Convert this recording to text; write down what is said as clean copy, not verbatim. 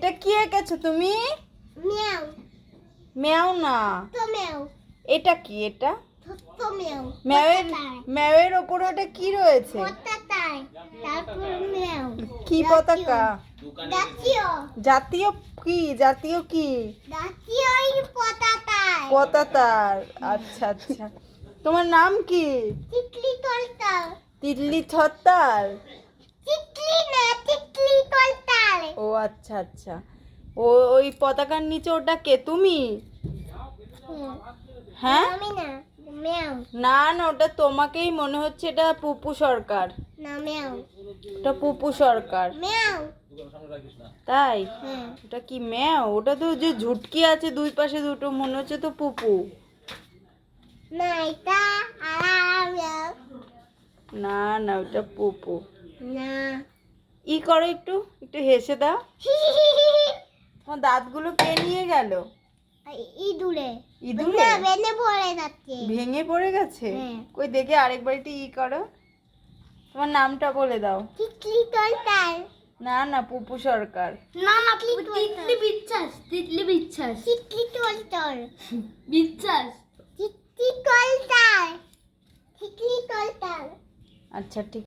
এটা কি এঁকেছো তুমি? ম্যাও। ম্যাও না, তো ম্যাও। এটা কি? এটা তো ম্যাও। ম্যাওয়ের ম্যাওয়ের ওপরে ওটা কি রয়েছে? পতাকায়। তারপর ম্যাও। কি পতাকা? জাতীয়। জাতীয় কি? জাতীয় কি? জাতীয় পতাকায়। পতাকার। আচ্ছা আচ্ছা, তোমার নাম কি? তিতলি তলতাল। তিতলি ছত্তার। তিতলি না, তিতলি তলতাল। ও আচ্ছা আচ্ছা, ও ওই পতাকার নিচে ওটা কে? তুমি? হ্যাঁ আমি না, ম্যাও। না না, ওটা তোমাকেই মনে হচ্ছে। এটা পুপু সরকার। না, ম্যাও। ওটা পুপু সরকার। ম্যাও। তাই? হ্যাঁ। ওটা কি ম্যাও? ওটা তো যে ঝুটকি আছে দুই পাশে দুটো, মনে হচ্ছে তো পুপু। না, এটা আর ম্যাও। না না, ওটা পুপু। না। ই করো, একটু একটু হেসে দাও। তোমার দাঁতগুলো কে নিয়ে গেল? ইঁদুরে। ইঁদুরে? না, বেনে পড়ে যাচ্ছে। ভেঙে পড়ে গেছে? হ্যাঁ। কই দেখে আরেকবার একটু ই করো। তোমার নামটা বলে দাও। তিতলি তলতাল। না না, পুপু সরকার। না না, তিতলি বিশ্বাস। তিতলি বিশ্বাস। তিতলি তলতাল। বিশ্বাস। তিতলি তলতাল। তিতলি তলতাল। আচ্ছা ঠিক